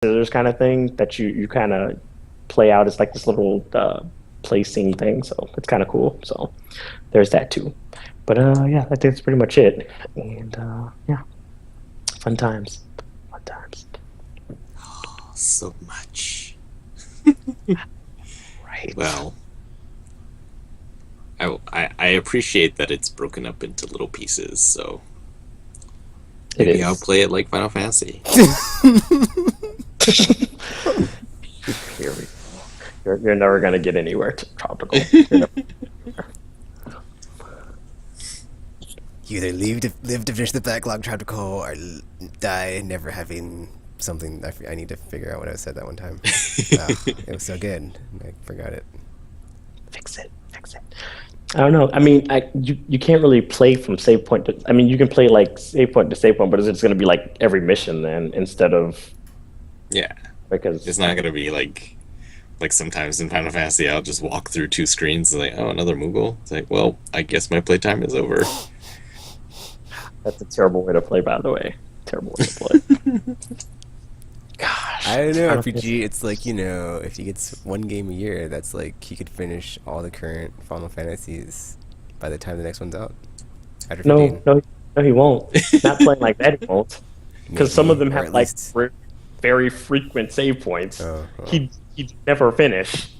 scissors kind of thing that you kind of play out. It's like this little play scene thing, so it's kind of cool. So there's that too. But yeah, I think that's pretty much it. And yeah, fun times, fun times. So much. Right. Well, I appreciate that it's broken up into little pieces, so It maybe I'll is. play it like Final Fantasy. Here we go. You're never gonna get anywhere to tropical. You either live to finish the backlog tropical or die never having something. I need to figure out what I said that one time. It was so good. I forgot it. Fix it. Fix it. I don't know. I mean, you can't really play from save point to. I mean, you can play like save point to save point, but it's just going to be like every mission then instead of Yeah, because it's not gonna be like sometimes in Final Fantasy I'll just walk through two screens and like, oh, another Moogle. It's like, well, I guess my playtime is over. that's a terrible way to play. By the way, terrible way to play. Gosh, I don't know. Final RPG. It's like if he gets one game a year, that's like he could finish all the current Final Fantasies by the time the next one's out. After 15. No, he won't. Not playing like that, he won't. Because some of them Maybe, or have at like least- very frequent save points. Oh. He never finish.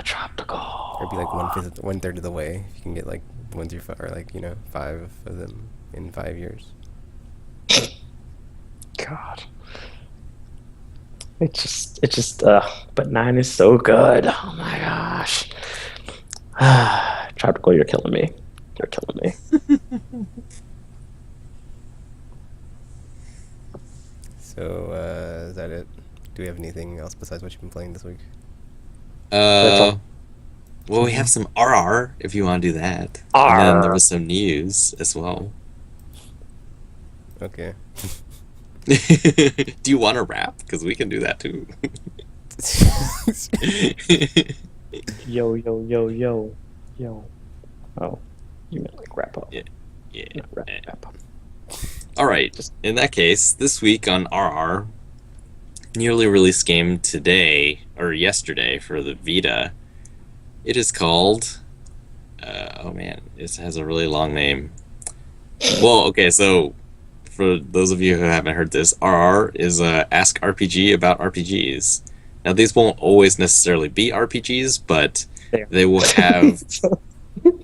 Tropical. Or be like 1/3 of the way. If you can get like 1 through 5, or like 5 of them in 5 years. God. It's just but 9 is so good. Oh my gosh. Tropical, you're killing me. You're killing me. So is that it? Do we have anything else besides what you've been playing this week? Well, we have some RR if you want to do that. And then there was some news as well. Okay. Do you want to rap? Because we can do that too. Yo. Oh. You meant like wrap up. Yeah. Yeah. Not wrap up. All right. In that case, this week on RR, newly released game today or yesterday for the Vita. It is called. Oh man, it has a really long name. Well, okay, so for those of you who haven't heard this, RR is Ask RPG about RPGs. Now, these won't always necessarily be RPGs, but they will have.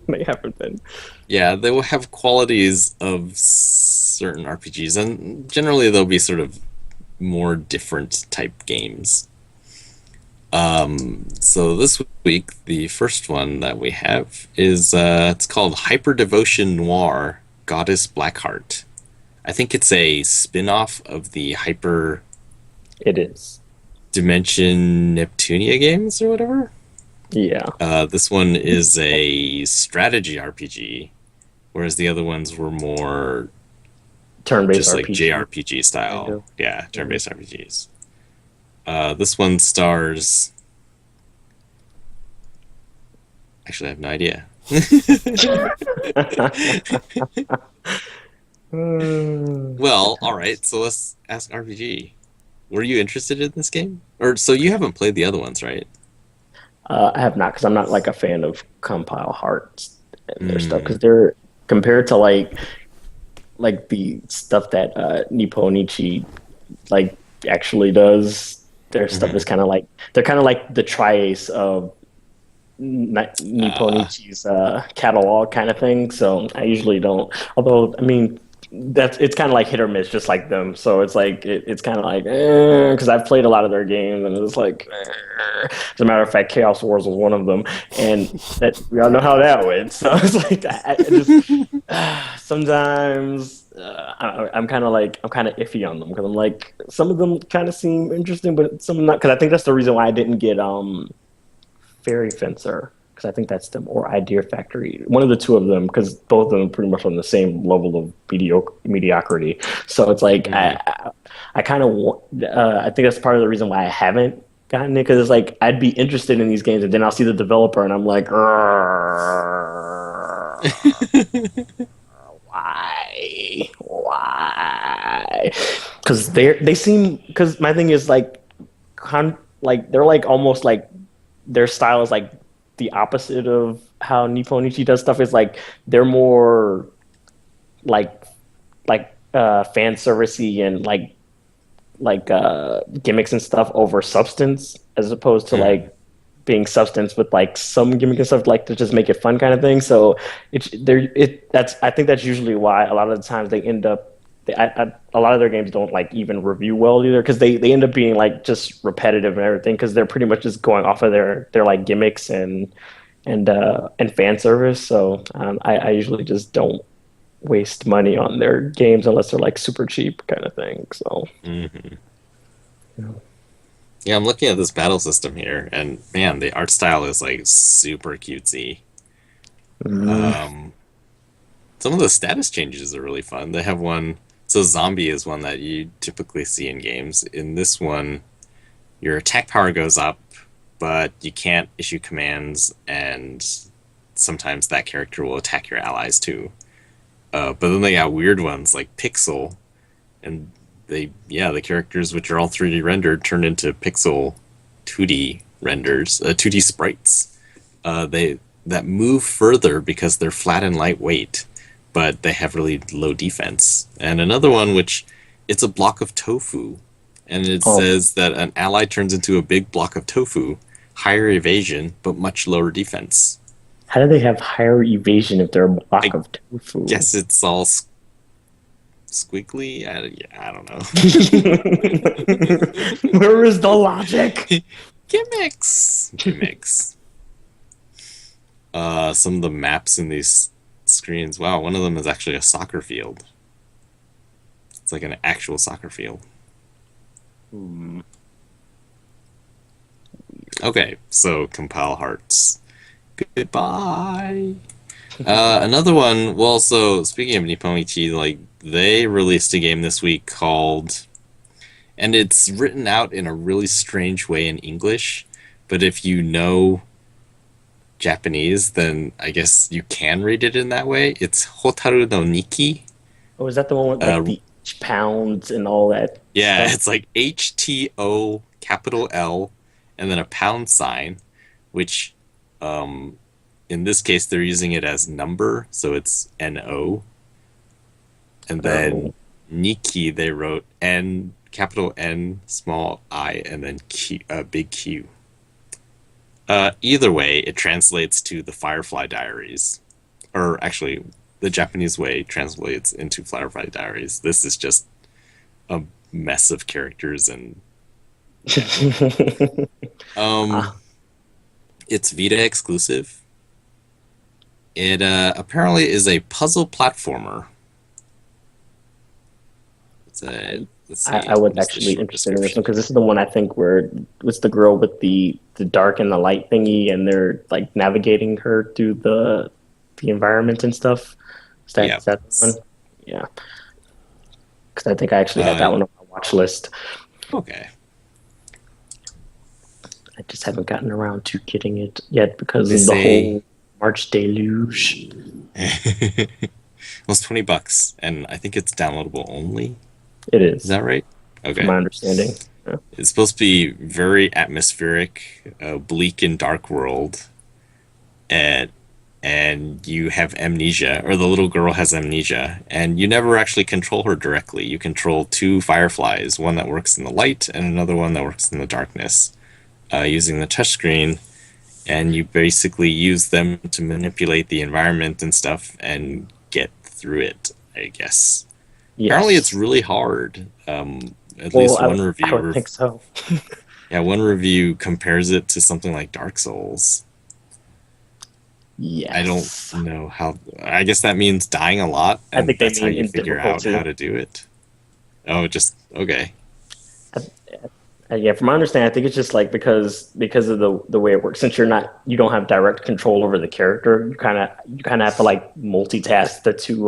They haven't been. Yeah, they will have qualities of certain RPGs, and generally they'll be sort of more different type games. So this week, the first one that we have is it's called Hyper Devotion Noir Goddess Blackheart. I think it's a spin-off of the Hyper It is. Dimension Neptunia games or whatever. Yeah. This one is a strategy RPG, whereas the other ones were more Turn-based just like RPG. JRPG style. Kind of. Yeah, turn-based RPGs. This one stars. Actually, I have no idea. Well, all right. So let's ask RPG. Were you interested in this game, or so you haven't played the other ones, right? I have not, because I'm not like a fan of Compile Hearts and their stuff, because they're compared to like the stuff that Nipponichi like actually does. Their stuff is kind of like they're kind of like the Tri-Ace of Nipponichi's catalog kind of thing. So I usually don't. Although I mean, it's kind of like hit or miss, just like them. So it's like it's kind of like because I've played a lot of their games, and it's like as a matter of fact, Chaos Wars was one of them, and that we all know how that went. So it's like I just sometimes. I'm kind of iffy on them, because I'm like, some of them kind of seem interesting, but some not, because I think that's the reason why I didn't get Fairy Fencer, because I think that's them, or Idea Factory, one of the two of them, because both of them are pretty much on the same level of mediocrity. So it's like I kind of I think that's part of the reason why I haven't gotten it, because it's like I'd be interested in these games, and then I'll see the developer, and I'm like, why? Why? Because they seem, because my thing is like like they're like almost like their style is like the opposite of how Nipponichi does stuff. Is like they're more like fan servicey and gimmicks and stuff over substance, as opposed to Hmm. like being substance with like some gimmick and stuff like to just make it fun kind of thing. So it's there. That's I think that's usually why a lot of the times they end up. A lot of their games don't like even review well either because they end up being like just repetitive and everything because they're pretty much just going off of their like gimmicks and fan service. So I usually just don't waste money on their games unless they're like super cheap kind of thing. So Hmm. yeah. Yeah, I'm looking at this battle system here, and man, the art style is like super cutesy. Mm. Um, some of the status changes are really fun. They have one. So zombie is one that you typically see in games. In this one, your attack power goes up, but you can't issue commands, and sometimes that character will attack your allies too. But then they got weird ones like Pixel, and the characters which are all 3D rendered turn into pixel 2D renders, 2D sprites. They that move further because they're flat and lightweight, but they have really low defense. And another one which it's a block of tofu, and it Oh, says that an ally turns into a big block of tofu, higher evasion but much lower defense. how do they have higher evasion if they're a block I of tofu? guess it's all squiggly. I don't Where is the logic? know. Gimmicks. Some of the maps in these screens. Wow, one of them is actually a soccer field. It's like an actual soccer field. Hmm. Okay, so compile hearts. Goodbye. Another one. Well, so speaking of Nipponichi, like they released a game this week called, and it's written out in a really strange way in English. But if you know Japanese, then I guess you can read it in that way. It's Hotaru no Niki. Oh, is that the one with like Uh, the pounds and all that yeah, stuff? it's like HTO capital L and then a pound sign, which um, in this case they're using it as number, so it's NO. And then Oh, Niki they wrote N capital N small I and then Q big Q. Either way, it translates to the Firefly Diaries, or actually, the Japanese way translates into Firefly Diaries. This is just a mess of characters and um, ah, it's Vita exclusive. It apparently is a puzzle platformer. It's a I, let's I see, was what is the actually short interested in this one description? because this is the one I think where it's the girl with the dark and the light thingy, and they're like navigating her through the environment and stuff. Yeah. Is that the one? Yeah, because I think I actually had Uh, that one on my watch list. okay. I just haven't gotten around to getting it yet because They of the say whole March deluge. well, it's $20, and I think it's downloadable only. It Is is, that right? from Okay. my understanding. Yeah. It's supposed to be very atmospheric, bleak and dark world, and you have amnesia, or the little girl has amnesia, and you never actually control her directly. You control two fireflies, one that works in the light and another one that works in the darkness, using the touchscreen, and you basically use them to manipulate the environment and stuff and get through it, I guess. Apparently, it's Yes. really hard. At Well, least one I would reviewer, think so. yeah, one review compares it to something like Dark Souls. I don't Yes. know how. I guess that means dying a lot, I and think they that's how mean you in figure out how difficulty. to do it. Oh, just okay. Yeah, from my understanding, I think it's just like because of the way it works. Since you don't have direct control over the character, you kind of have to like multitask the two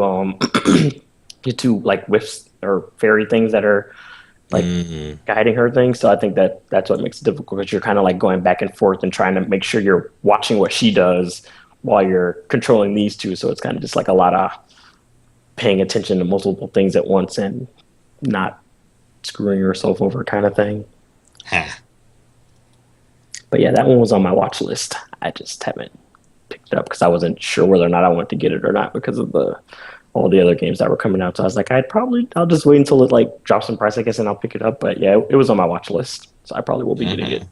the two like whiffs or fairy things that are like Mm, guiding her thing. So I think that's what makes it difficult because you're kind of like going back and forth and trying to make sure you're watching what she does while you're controlling these two. So it's kind of just like a lot of paying attention to multiple things at once and not screwing yourself over kind of thing. Huh. But yeah, that one was on my watch list. I just haven't picked it up because I wasn't sure whether or not I wanted to get it or not because of all the other games that were coming out. So I was like, I'll just wait until it like drops in price, I guess, and I'll pick it up. But yeah, it was on my watch list, so I probably will be getting it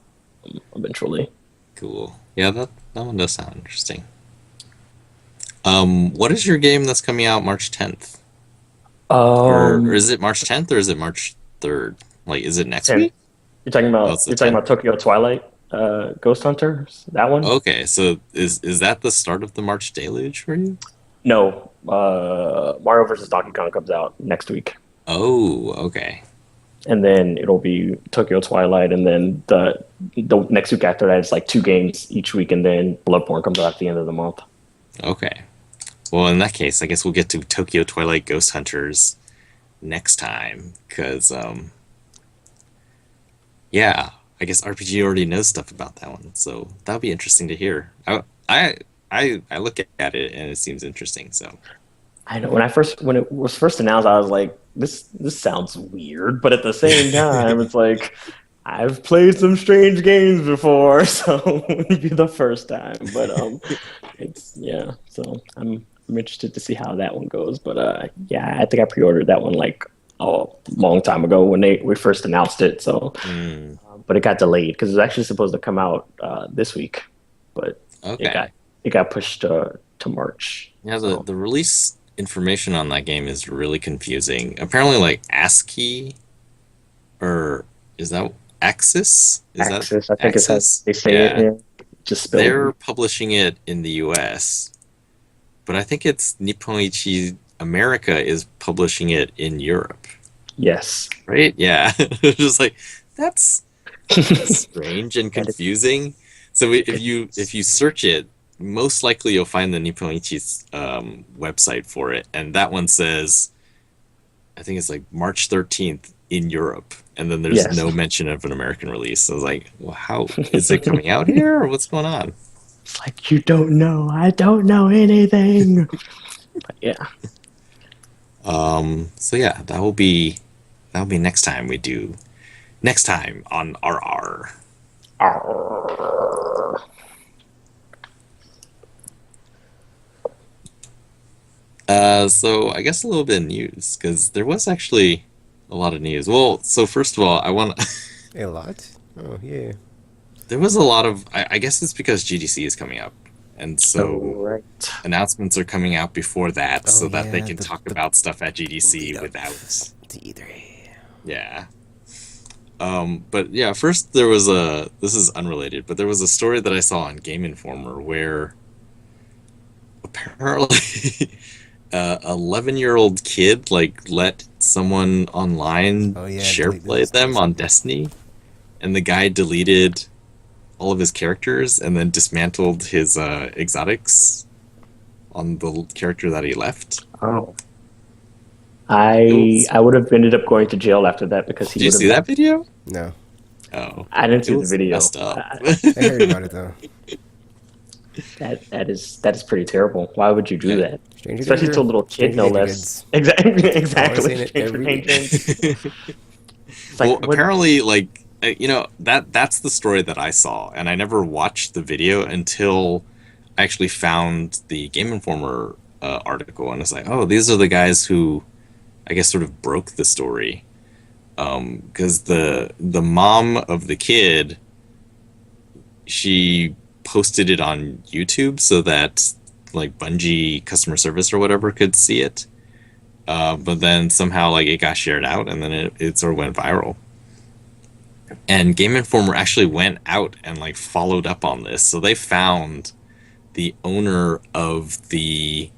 eventually. Cool. Yeah, that one does sound interesting. What is your game that's coming out March 10th? Or is it March 10th or is it March 3rd? Like, is it next 10th. week? You're talking Oh, about it's the you're talking 10th. about Tokyo Twilight Ghost Hunters, that one? Okay, so is that the start of the March deluge for you? No, Mario versus Donkey Kong comes out next week, Oh, okay. and then it'll be Tokyo Twilight, and then the next week after that, it's like 2 games each week, and then Bloodborne comes out at the end of the month. Okay. Well, in that case, I guess we'll get to Tokyo Twilight Ghost Hunters next time, because yeah, I guess RPG already knows stuff about that one, so that'll be interesting to hear. I look at it and it seems interesting. So I know when it was first announced, I was like, this sounds weird, but at the same time, it's like I've played some strange games before, so it wouldn't be the first time. But it's yeah, so I'm interested to see how that one goes. But yeah, I think I pre-ordered that one like a long time ago when we first announced it. So, but it got delayed because it was actually supposed to come out this week, but okay, it got pushed to March. yeah, So, the release information on that game is really confusing. Apparently, like ASCII, or is that Axis? Is that Axis, I think it's how Axis? they say it. Yeah, Yeah, just they're spelled. publishing it in the U.S., but I think it's Nipponichi America is publishing it in Europe, Yes. right? Yeah, just like that's strange and That is, confusing. So if it's you search it, most likely you'll find the Nipponichi's website for it, and that one says I think it's like March 13th in Europe, and then there's yes. no mention of an American release. So I was like, well, how is it coming out here, or what's going on? It's like you don't know. I don't know anything. But yeah. So yeah, that'll be next time we do next time on RR. Arr. So I guess a little bit of news because there was actually a lot of news. Well, so first of all, I want A lot? Oh, yeah. there was a lot of I guess it's because GDC is coming up, and Oh, so right. announcements are coming out before that, Oh, so that they yeah, can talk the about stuff at GDC lead up without to E3. yeah. But yeah, first there was this is unrelated, but there was a story that I saw on Game Informer where apparently a 11-year-old kid like let someone online Oh, yeah, share delete play this them on person. Destiny, and the guy deleted all of his characters and then dismantled his exotics on the character that he left. Oh. It I was, I would have ended up going to jail after that because he did you would see have. that video? No. Oh, I didn't it see the was video. messed up. I heard about it, though. That is pretty terrible. Why would you do Yeah. that? Stranger Especially to danger. a little kid, Stranger no danger, less. kids. Exactly, Always exactly. saying it Stranger every danger. It's Well, like what? apparently, like that's the story that I saw, and I never watched the video until I actually found the Game Informer article, and it's like, oh, these are the guys who, I guess, sort of broke the story, because the mom of the kid, she posted it on YouTube so that like Bungie customer service or whatever could see it, but then somehow like it got shared out, and then it sort of went viral. And Game Informer actually went out and like followed up on this. So they found the owner of the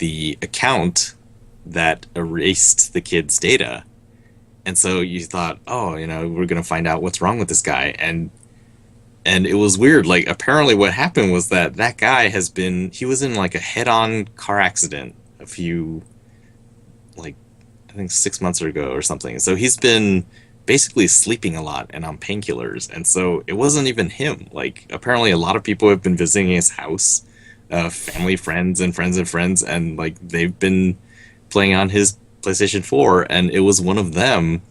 account that erased the kid's data. And so you thought, oh, we're gonna find out what's wrong with this guy. And it was weird. Like apparently what happened was that guy he was in like a head-on car accident a few, like I think 6 months ago or something. So he's been basically sleeping a lot and on painkillers, and so it wasn't even him. Like apparently a lot of people have been visiting his house, family, friends, and friends of friends, and like they've been playing on his PlayStation 4, and it was one of them